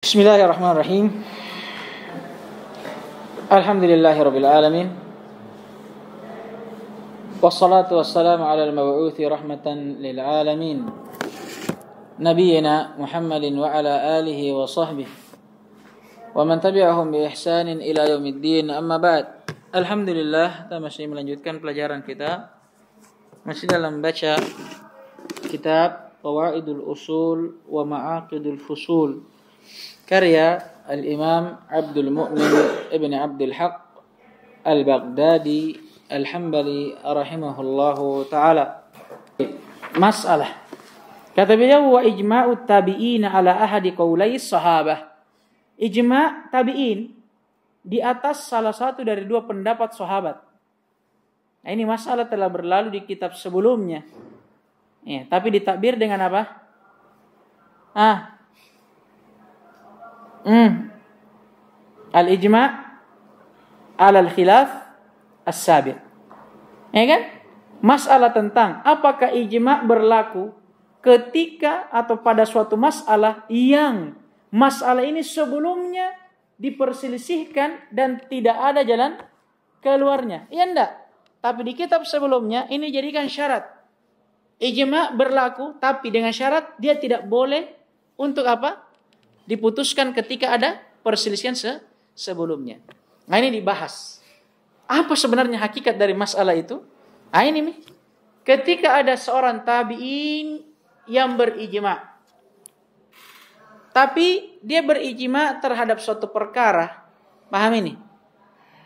Bismillahirrahmanirrahim. Alhamdulillahirabbil alamin. Wassalatu wassalamu ala al-mab'uuthi rahmatan lil alamin. Nabiyyina Muhammadin wa ala alihi wa sahbihi wa man tabi'ahum bi ihsanin ila yaumiddin. Amma ba'd. Alhamdulillah, kita masih melanjutkan pelajaran kita. Masih dalam baca kitab Qawaidul Usul wa Ma'aqidul Fusul karya Al-Imam Abdul Mu'min Ibn Abdul Haq Al-Baghdadi Al-Hambali rahimahullahu ta'ala. Masalah, kata beliau, wa ijma'ut tabi'ina ala ahadi qawlai sahabah. Ijma' tabi'in di atas salah satu dari dua pendapat sahabat. Nah, ini masalah telah berlalu di kitab sebelumnya. Ya, tapi ditakbir dengan apa? Al-ijma' ala al-khilaf as-sabiq. Ya kan? Masalah tentang apakah ijma' berlaku ketika atau pada suatu masalah yang masalah ini sebelumnya diperselisihkan dan tidak ada jalan keluarnya. Ya enggak? Tapi di kitab sebelumnya ini jadikan syarat. Ijma' berlaku tapi dengan syarat dia tidak boleh untuk apa? Diputuskan ketika ada perselisihan sebelumnya. Nah, ini dibahas. Apa sebenarnya hakikat dari masalah itu? Nah, ini nih. Ketika ada seorang tabi'in yang berijma', tapi dia berijma' terhadap suatu perkara, paham ini?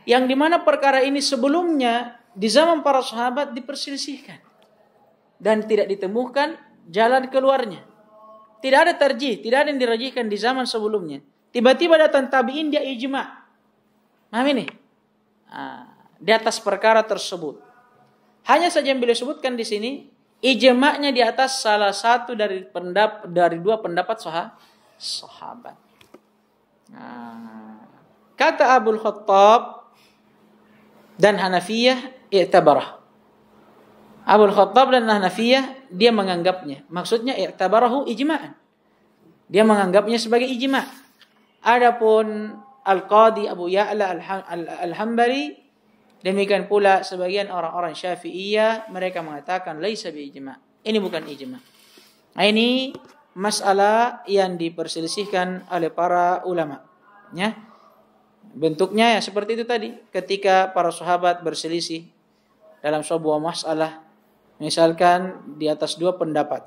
Yang dimana perkara ini sebelumnya di zaman para sahabat diperselisihkan dan tidak ditemukan jalan keluarnya. Tidak ada tarjih, tidak ada yang dirajihkan di zaman sebelumnya. Tiba-tiba datang tabi'in, dia ijma'. Paham ini? Di atas perkara tersebut. Hanya saja yang beliau sebutkan di sini, ijma'nya di atas salah satu dari dua pendapat sahabat. Kata Abul Khattab dan Hanafiyah, i'tabarah. Abul Khattab dan Hanafiyah dia menganggapnya. Maksudnya i'tabarahu ijma'an. Dia menganggapnya sebagai ijma'. Adapun Al-Qadi Abu Ya'la Al-Hambali, demikian pula sebagian orang-orang Syafi'iyah, mereka mengatakan laisa bi ijma'. Ini bukan ijma'. Nah, ini masalah yang diperselisihkan oleh para ulama. Ya. Bentuknya ya seperti itu tadi. Ketika para sahabat berselisih dalam sebuah masalah, misalkan di atas dua pendapat.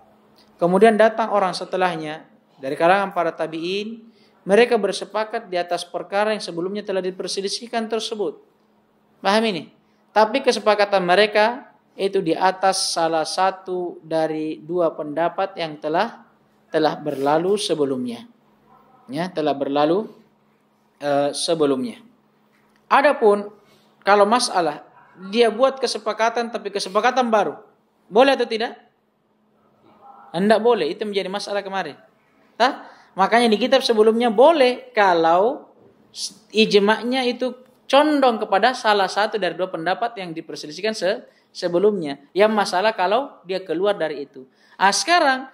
Kemudian datang orang setelahnya dari kalangan para tabi'in, mereka bersepakat di atas perkara yang sebelumnya telah diperselisihkan tersebut. Paham ini? Tapi kesepakatan mereka itu di atas salah satu dari dua pendapat yang telah berlalu sebelumnya. Ya, telah berlalu sebelumnya. Adapun kalau masalah dia buat kesepakatan tapi kesepakatan baru, boleh atau tidak? Tidak boleh, itu menjadi masalah kemarin. Makanya di kitab sebelumnya boleh kalau ijma'nya itu condong kepada salah satu dari dua pendapat yang diperselisihkan sebelumnya. Yang masalah kalau dia keluar dari itu. Sekarang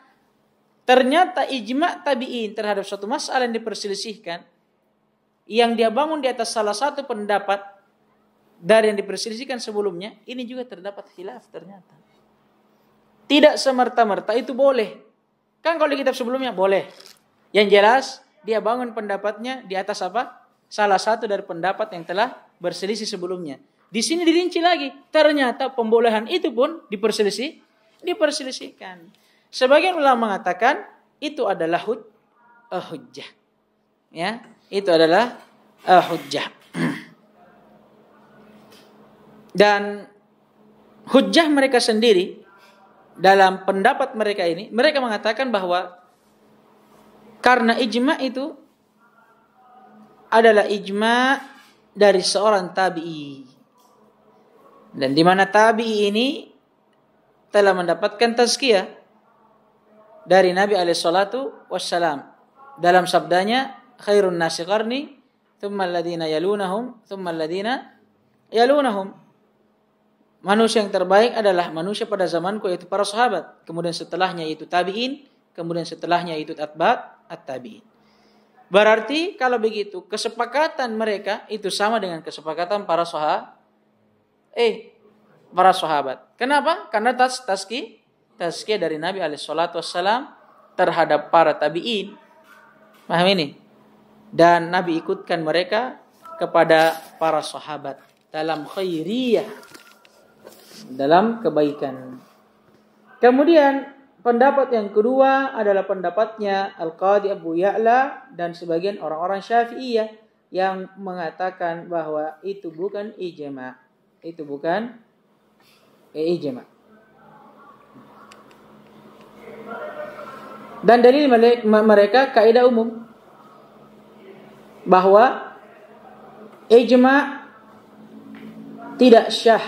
ternyata ijma' tabi'in terhadap suatu masalah yang diperselisihkan, yang dia bangun di atas salah satu pendapat dari yang diperselisihkan sebelumnya, ini juga terdapat khilaf ternyata. Tidak semerta-merta itu boleh. Kan kalau di kitab sebelumnya boleh. Yang jelas dia bangun pendapatnya di atas apa? Salah satu dari pendapat yang telah berselisih sebelumnya. Di sini dirinci lagi. Ternyata pembolehan itu pun diperselisihkan. Sebagian ulama mengatakan itu adalah hujjah. Ya, itu adalah hujjah. Dan hujjah mereka sendiri dalam pendapat mereka ini, mereka mengatakan bahwa karena ijma' itu adalah ijma' dari seorang tabi'i. Dan di mana tabi'i ini telah mendapatkan tazkiyah dari Nabi alaihi salatu wassalam dalam sabdanya, khairun nasi qarni, thumma alladhina yalunahum, thumma alladhina yalunahum. Manusia yang terbaik adalah manusia pada zamanku, yaitu para sahabat. Kemudian setelahnya itu tabi'in. Kemudian setelahnya itu atba' at-tabi'in. Berarti kalau begitu kesepakatan mereka itu sama dengan kesepakatan para sahabat. Kenapa? Karena tazkiyah dari Nabi alaihissalatu wassalam terhadap para tabi'in. Paham ini? Dan Nabi ikutkan mereka kepada para sahabat dalam khairiyah, dalam kebaikan. Kemudian pendapat yang kedua adalah pendapatnya Al-Qadhi Abu Ya'la dan sebagian orang-orang Syafi'iyah yang mengatakan bahwa itu bukan ijma'. Itu bukan ijma'. Dan dalil mereka kaidah umum bahwa ijma' tidak syah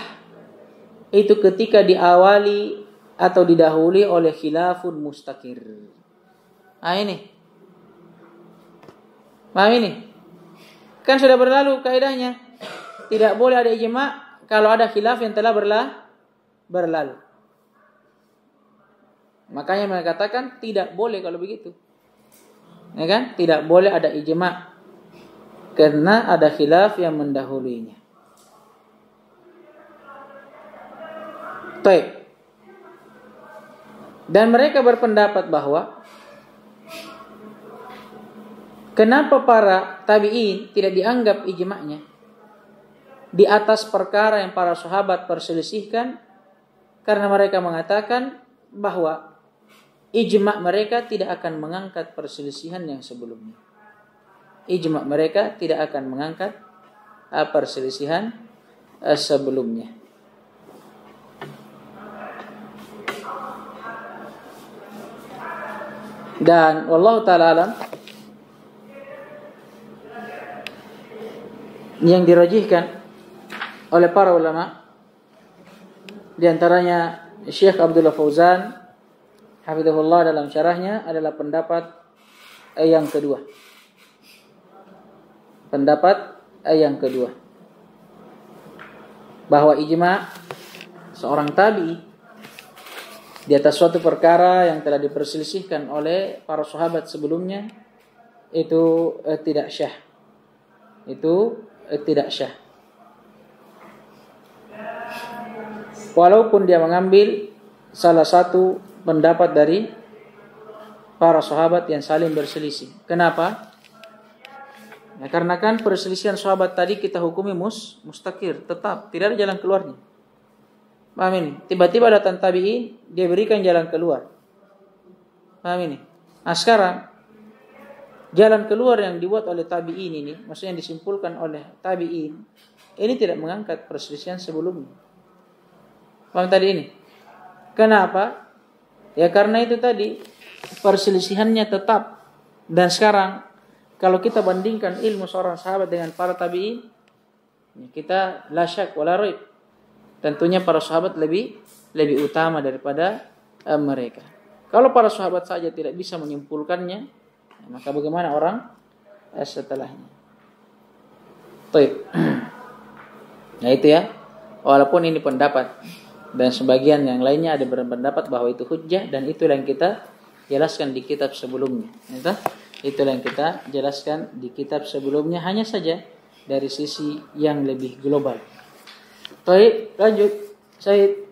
itu ketika diawali atau didahului oleh khilafun mustakir. Ini. Paham ini? Kan sudah berlalu kaidahnya. Tidak boleh ada ijma' kalau ada khilaf yang telah berlalu. Makanya mereka katakan tidak boleh kalau begitu. Ya kan? Tidak boleh ada ijma' karena ada khilaf yang mendahuluinya. Baik. Dan mereka berpendapat bahwa kenapa para tabi'in tidak dianggap ijma'nya di atas perkara yang para sahabat perselisihkan, karena mereka mengatakan bahwa ijma' mereka tidak akan mengangkat perselisihan yang sebelumnya. Ijma' mereka tidak akan mengangkat perselisihan sebelumnya. Dan wallahu ta'ala alam, yang dirajihkan oleh para ulama di antaranya Syekh Abdullah Fauzan hafizahullah dalam syarahnya adalah pendapat yang kedua. Pendapat yang kedua, bahwa ijma' seorang tabi'i di atas suatu perkara yang telah diperselisihkan oleh para sahabat sebelumnya itu tidak syah. Itu tidak syah. Walaupun dia mengambil salah satu pendapat dari para sahabat yang saling berselisih. Kenapa? Ya, karena kan perselisihan sahabat tadi kita hukumi mustakir, tetap, tidak ada jalan keluarnya. Paham ini? Tiba-tiba datang tabi'in, dia berikan jalan keluar. Paham ini? Nah sekarang, jalan keluar yang dibuat oleh tabi'in ini, maksudnya yang disimpulkan oleh tabi'in, ini tidak mengangkat perselisihan sebelumnya. Paham tadi ini? Kenapa? Ya karena itu tadi, perselisihannya tetap. Dan sekarang, kalau kita bandingkan ilmu seorang sahabat dengan para tabi'in, kita la syak wala raib. Tentunya para sahabat lebih utama daripada mereka. Kalau para sahabat saja tidak bisa menyimpulkannya, maka bagaimana orang setelahnya? Baik. Nah itu ya. Walaupun ini pendapat dan sebagian yang lainnya ada berpendapat bahwa itu hujjah, dan itulah yang kita jelaskan di kitab sebelumnya. Itulah yang kita jelaskan di kitab sebelumnya, hanya saja dari sisi yang lebih global. Baik, lanjut. Said.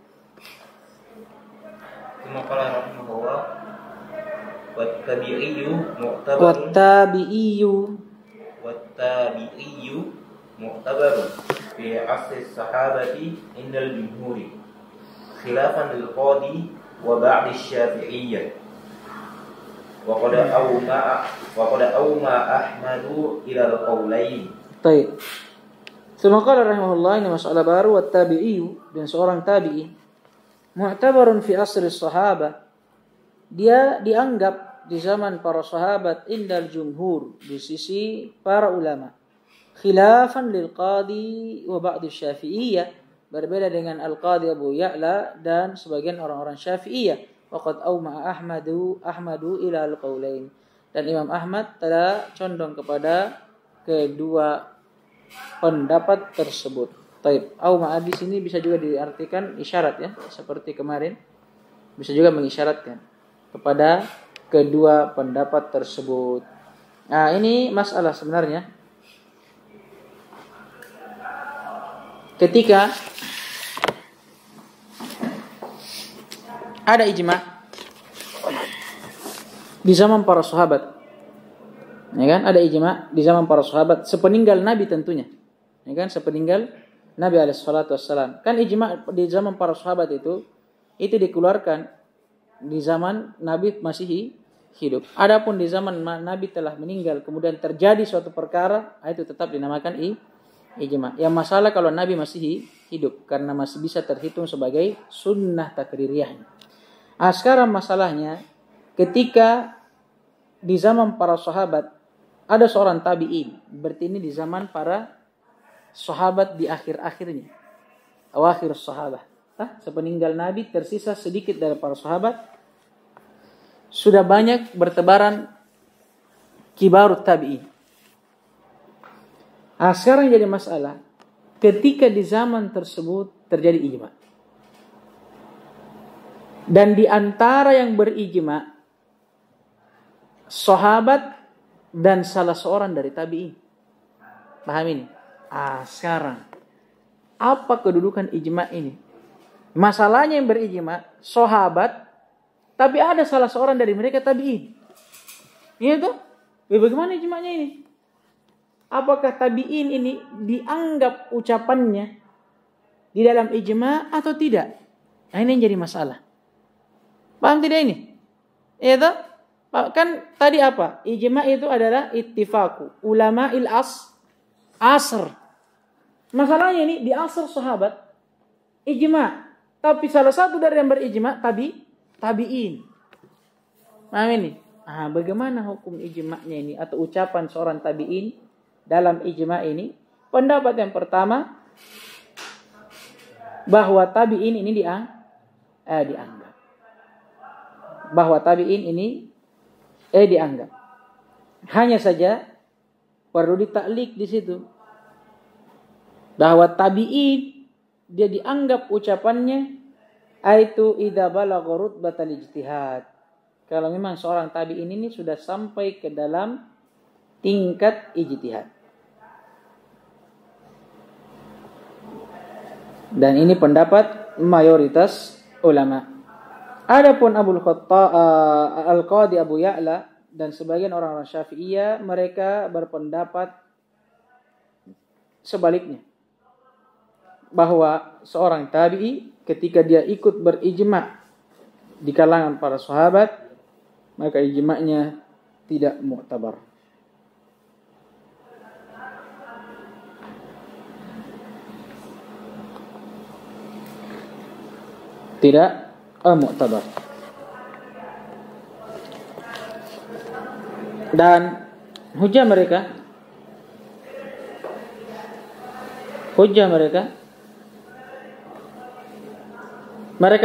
Wattabi'iyyu mu'tabarun fi asri sahabati indal jumhuri khilafan lil qadi wa ba'd asy-syafi'iyyah. وقد أومى أحمد إلى القولين. طيب. ثم قال رحمه الله, ini masalah baru, wattabi'i, dan seorang tabi'i mu'tabarun fi asri sahabah, dia dianggap di zaman para sahabat indal jumhur, di sisi para ulama, khilafan lil qadi wa ba'd asy-syafi'iyyah, berbeda dengan al-qadi Abu Ya'la dan sebagian orang-orang Syafi'iyah. Waqad auma Ahmadu ila al-qaulain, dan Imam Ahmad telah condong kepada kedua pendapat tersebut. Taib. Auma di sini bisa juga diartikan isyarat ya, seperti kemarin. Bisa juga mengisyaratkan kepada kedua pendapat tersebut. Nah, ini masalah sebenarnya. Ketika ada ijma di zaman para sahabat, ya kan? Ada ijma di zaman para sahabat sepeninggal Nabi tentunya, ya kan? Sepeninggal Nabi alaihissalam. Kan ijma di zaman para sahabat itu dikeluarkan di zaman Nabi masih hidup. Adapun di zaman Nabi telah meninggal kemudian terjadi suatu perkara, itu tetap dinamakan ijma. Yang masalah kalau Nabi masih hidup karena masih bisa terhitung sebagai sunnah takririyah. Nah, sekarang masalahnya ketika di zaman para sahabat ada seorang tabi'in, berarti ini di zaman para sahabat di akhir-akhirnya, awakhir sahabat. Sepeninggal Nabi tersisa sedikit dari para sahabat, sudah banyak bertebaran kibarut tabi'in. Nah, sekarang jadi masalah ketika di zaman tersebut terjadi ijma. Dan di antara yang berijma sahabat dan salah seorang dari tabi'in. Paham ini? Sekarang apa kedudukan ijma ini? Masalahnya yang berijma sahabat, tapi ada salah seorang dari mereka tabi'in. Iya tuh? Bagaimana ijma'nya ini? Apakah tabi'in ini dianggap ucapannya di dalam ijma' atau tidak? Nah, ini yang jadi masalah. Paham tidak ini? Iya tuh? Kan tadi apa? Ijma' itu adalah ittifaku ulama'il asr. Masalahnya ini di asr sahabat ijma', tapi salah satu dari yang berijma' tabi'in. Paham ini? Bagaimana hukum ijma'nya ini atau ucapan seorang tabi'in dalam ijma' ini? Pendapat yang pertama bahwa tabi'in ini dianggap. Bahwa tabi'in ini dianggap. Hanya saja perlu ditaklik di situ. Bahwa tabi'in dia dianggap ucapannya itu idza balagha rutbatal ijtihad. Kalau memang seorang tabi'in ini sudah sampai ke dalam tingkat ijtihad. Dan ini pendapat mayoritas ulama. Adapun Al-Qadi Abu Ya'la dan sebagian orang-orang Syafi'iyah, mereka berpendapat sebaliknya. Bahwa seorang tabi'i ketika dia ikut berijma' di kalangan para sahabat, maka ijma'nya tidak mu'tabar. Tidak mu'tabar. Dan hujah mereka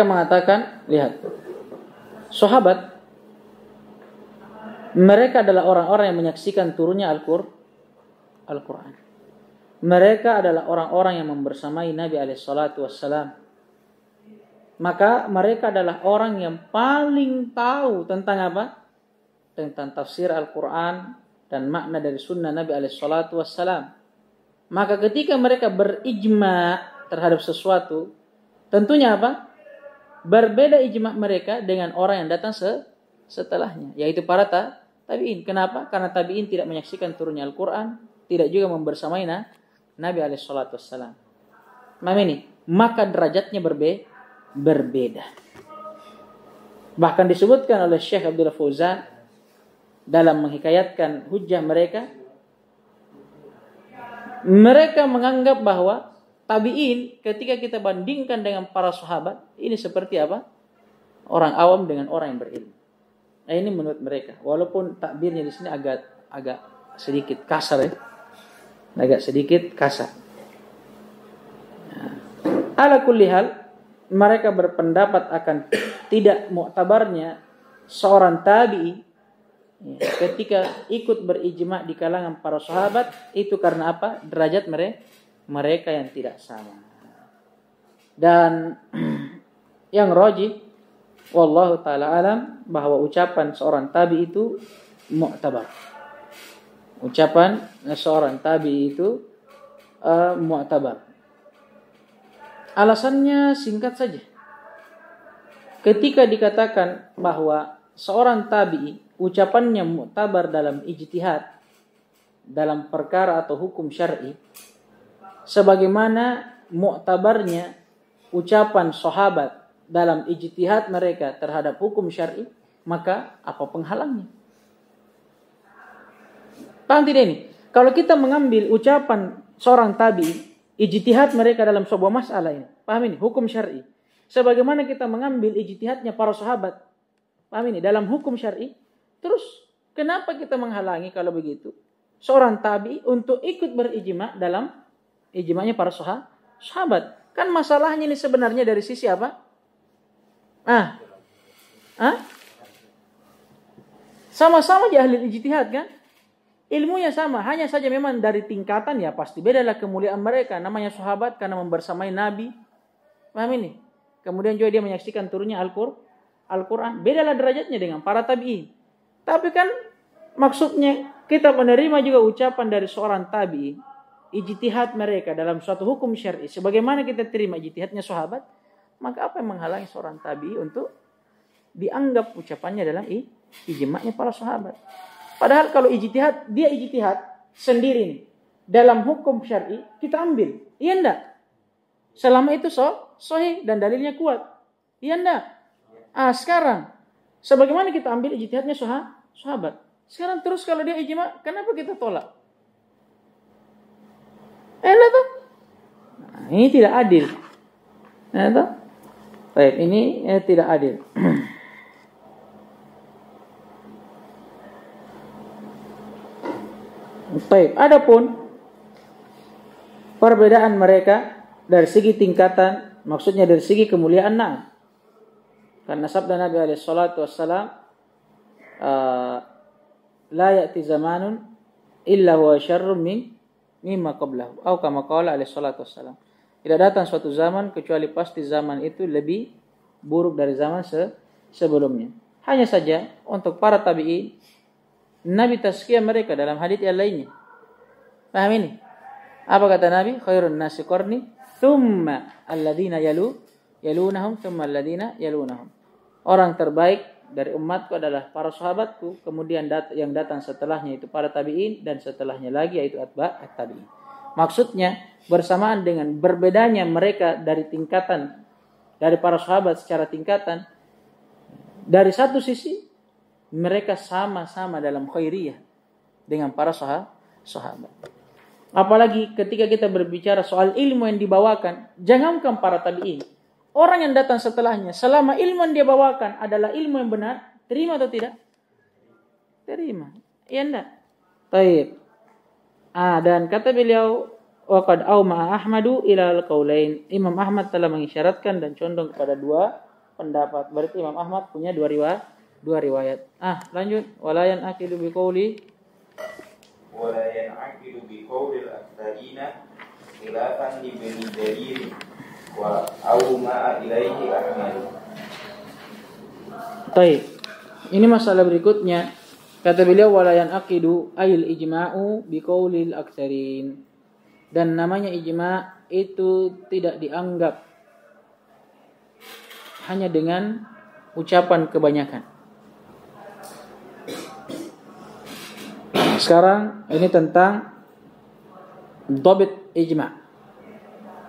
mengatakan, lihat, sahabat mereka adalah orang-orang yang menyaksikan turunnya Al-Quran. Mereka adalah orang-orang yang membersamai Nabi SAW. Maka mereka adalah orang yang paling tahu tentang apa? Tentang tafsir Al-Quran dan makna dari sunnah Nabi SAW. Maka ketika mereka berijma terhadap sesuatu, tentunya apa? Berbeda ijma mereka dengan orang yang datang setelahnya, yaitu para tabi'in. Kenapa? Karena tabi'in tidak menyaksikan turunnya Al-Quran, tidak juga membersamai Nabi SAW. Maka derajatnya berbeda. Bahkan disebutkan oleh Syekh Abdullah Fauzan dalam menghikayatkan hujjah mereka menganggap bahwa tabi'in ketika kita bandingkan dengan para sahabat, ini seperti apa? Orang awam dengan orang yang berilmu. Nah, ini menurut mereka. Walaupun takbirnya di sini agak sedikit kasar ya. Agak sedikit kasar. Ala kulli hal, mereka berpendapat akan tidak mu'tabarnya seorang tabi'i ketika ikut berijma' di kalangan para sahabat, itu karena apa? Derajat mereka yang tidak sama. Dan yang rajih wallahu taala alam bahwa ucapan seorang tabi itu mu'tabar. ucapan seorang tabi'i itu mu'tabar. Alasannya singkat saja. Ketika dikatakan bahwa seorang tabi'i ucapannya mu'tabar dalam ijtihad, dalam perkara atau hukum syar'i, sebagaimana mu'tabarnya ucapan sahabat dalam ijtihad mereka terhadap hukum syar'i, maka apa penghalangnya? Paham tidak ini? Kalau kita mengambil ucapan seorang tabi'i, ijtihad mereka dalam sebuah masalah ini, paham ini? Hukum syar'i. Sebagaimana kita mengambil ijtihadnya para sahabat, paham ini? Dalam hukum syar'i. Terus kenapa kita menghalangi kalau begitu seorang tabi'i untuk ikut berijma' dalam ijma'nya para sahabat? Kan masalahnya ini sebenarnya dari sisi apa? Sama-sama dia ahli ijtihad kan? Ilmunya sama, hanya saja memang dari tingkatan ya pasti bedalah kemuliaan mereka. Namanya sahabat karena membersamai Nabi. Paham ini? Kemudian juga dia menyaksikan turunnya Al-Quran. Bedalah derajatnya dengan para tabi'in. Tapi kan maksudnya kita menerima juga ucapan dari seorang tabi'i, ijtihad mereka dalam suatu hukum syar'i. Sebagaimana kita terima ijtihadnya sahabat, maka apa yang menghalangi seorang tabi'i untuk dianggap ucapannya dalam ijma'nya para sahabat? Padahal kalau ijtihad, dia ijtihad sendiri nih. Dalam hukum syar'i kita ambil. Iya enggak? Selama itu sahih dan dalilnya kuat. Iya enggak? Sekarang sebagaimana kita ambil ijtihadnya sahabat. Sekarang terus kalau dia ijma', kenapa kita tolak? Enak tuh? Nah, ini tidak adil. Enak tuh? Baik, ini tidak adil. Baik, adapun perbedaan mereka dari segi tingkatan, maksudnya dari segi kemuliaan, nah. Karena sabda Nabi alaihi salatu wassalam, la ya'ti zamanun illa huwa syarrun mimma qablahu, atau kama qala alaihi salatu wassalam. Tidak datang suatu zaman kecuali pasti zaman itu lebih buruk dari zaman sebelumnya. Hanya saja untuk para tabi'in, Nabi tazkiyah mereka dalam hadits yang lainnya. Paham ini? Apa kata Nabi? Khairun nasi qarni, thumma alladhina yalunahum, thumma alladhina yalunahum. Orang terbaik dari umatku adalah para sahabatku, kemudian yang datang setelahnya itu para tabi'in, dan setelahnya lagi yaitu atba' tabi'in. Maksudnya bersamaan dengan berbedanya mereka dari tingkatan dari para sahabat secara tingkatan, dari satu sisi mereka sama-sama dalam khairiyah dengan para sahabat. Apalagi ketika kita berbicara soal ilmu yang dibawakan, jangankan para tabi'in, orang yang datang setelahnya, selama ilmu yang dia bawakan adalah ilmu yang benar, terima atau tidak? Terima. Iya enggak? Baik. Dan kata beliau, waqad awma'a Ahmadu ila al-qaulain. Imam Ahmad telah mengisyaratkan dan condong kepada dua pendapat. Berarti Imam Ahmad punya dua riwayat. Lanjut. Wala yan'aqidu biqauli al-aktsarina khilafan li Ibnu Jarir wa awma'a ilaihi Ahmad. Baik. Ini masalah berikutnya. Kata beliau wala yan'aqidu ayil ijma'u biqaulil aktsarin. Dan namanya ijma' itu tidak dianggap hanya dengan ucapan kebanyakan. Sekarang ini tentang dhabit ijma'.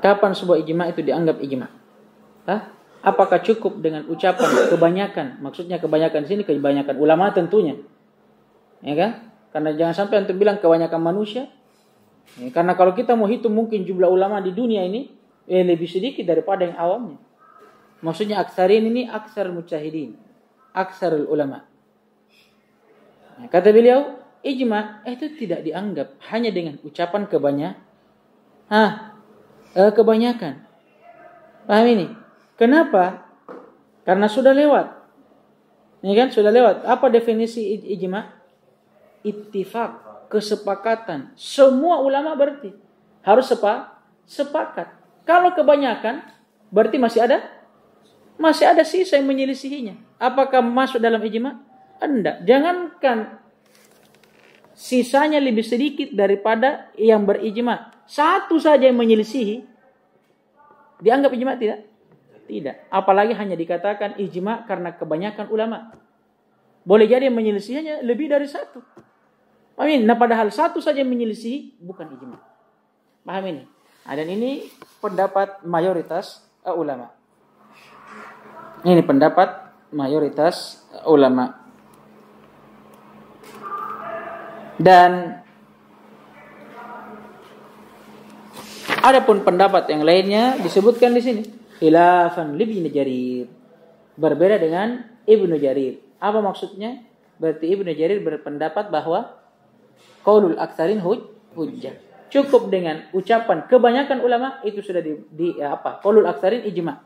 Kapan sebuah ijma' itu dianggap ijma'? Apakah cukup dengan ucapan kebanyakan? Maksudnya kebanyakan di sini kebanyakan ulama tentunya. Ya kan? Karena jangan sampai antum bilang kebanyakan manusia. Ya, karena kalau kita mau hitung mungkin jumlah ulama di dunia ini lebih sedikit daripada yang awamnya. Maksudnya aksarin ini aksar mujtahidin, aksarul ulama. Nah, kata beliau, ijma' itu tidak dianggap hanya dengan ucapan kebanyakan. Paham ini? Kenapa? Karena sudah lewat. Ini kan sudah lewat. Apa definisi ijma'? Ittifaq, kesepakatan. Semua ulama berarti harus sepakat. Kalau kebanyakan berarti masih ada sisa yang menyelisihinya. Apakah masuk dalam ijma'? Enggak. Jangankan sisanya lebih sedikit daripada yang berijma. Satu saja yang menyelisihi, dianggap ijma tidak? Tidak. Apalagi hanya dikatakan ijma karena kebanyakan ulama. Boleh jadi yang menyelisihinya lebih dari satu. Amin. Nah, padahal satu saja yang menyelisihi bukan ijma. Paham ini? Nah, dan ini pendapat mayoritas ulama. Ini pendapat mayoritas ulama. Dan adapun pendapat yang lainnya disebutkan di sini. Khilafan li Ibnu Jarir. Berbeda dengan Ibnu Jarir. Apa maksudnya? Berarti Ibnu Jarir berpendapat bahwa qaulul aktsarin hujjah. Cukup dengan ucapan kebanyakan ulama itu sudah qaulul aktsarin ijma.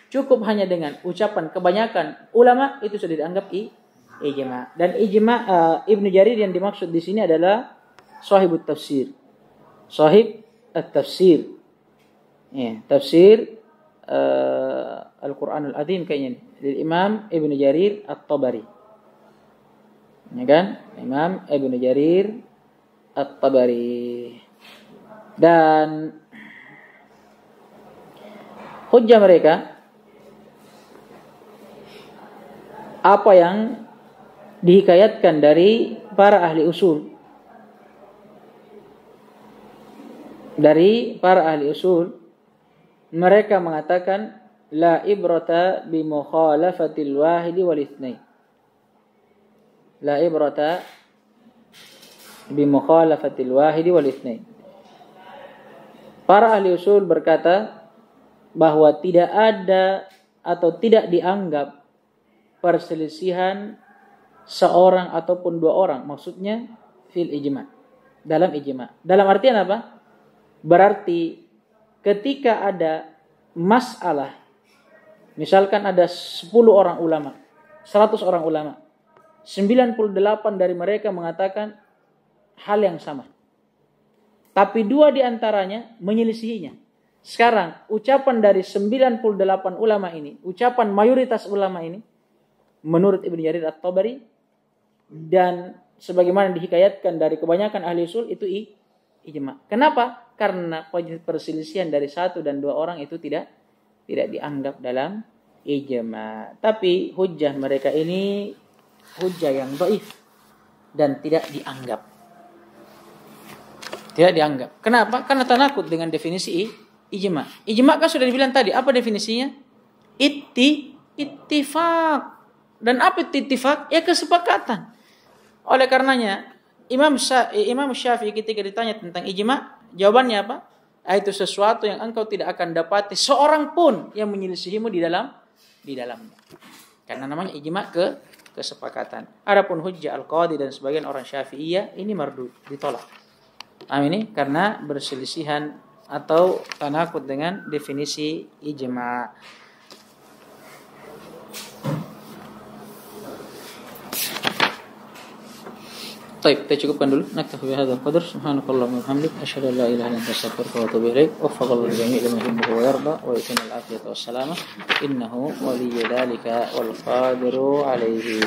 Cukup hanya dengan ucapan kebanyakan ulama itu sudah dianggap ijma. Dan ijma Ibnu Jarir yang dimaksud di sini adalah sahibut tafsir. Sahib at-tafsir. Ya, tafsir Al-Qur'anul Azim kayaknya dari Imam Ibnu Jarir At-Tabari. Ya kan? Imam Ibnu Jarir At-Tabari. Dan hujjah mereka apa yang dihikayatkan dari para ahli usul. Dari para ahli usul mereka mengatakan la ibrata bi mukhalafatil wahidi wal itsnain. La ibrata bi mukhalafatil wahidi wal itsnain. Para ahli usul berkata bahwa tidak ada atau tidak dianggap perselisihan seorang ataupun dua orang, maksudnya fil ijma, dalam ijma. Dalam artian apa? Berarti ketika ada masalah, misalkan ada 10 orang ulama, 100 orang ulama, 98 dari mereka mengatakan hal yang sama. Tapi 2 di antaranya menyelisihinya. Sekarang ucapan dari 98 ulama ini, ucapan mayoritas ulama ini, menurut Ibnu Jarir At-Tabari dan sebagaimana dihikayatkan dari kebanyakan ahli usul itu ijma. Kenapa? Karena perselisihan dari 1 dan 2 orang itu tidak dianggap dalam ijma. Tapi hujjah mereka ini hujjah yang dhaif dan tidak dianggap. Tidak dianggap. Kenapa? Karena tanakut dengan definisi ijma. Ijma kan sudah dibilang tadi. Apa definisinya? Ittifaq. Dan apa ittifaq? Ya kesepakatan. Oleh karenanya Imam Syafi'i ketika ditanya tentang ijma, jawabannya apa? Itu sesuatu yang engkau tidak akan dapati seorang pun yang menyelisihimu di dalamnya. Karena namanya ijma kesepakatan. Adapun hujjah al-qadi dan sebagian orang Syafi'iyah ini mardud, ditolak. Ini karena berselisihan atau tanakut dengan definisi ijma. Baik, kita cukupkan dulu. Naktafi bihadzal qadar. Subhanakallahumma wa bihamdik asyhadu an la ilaha illa anta astaghfiruka wa atubu ilaik. Waffaqallahu jami'an lima yuhibbu wa yarda wa yutimmu al-'afiyata was-salama. Innahu waliyyu dzalika wal qadiru 'alaihi.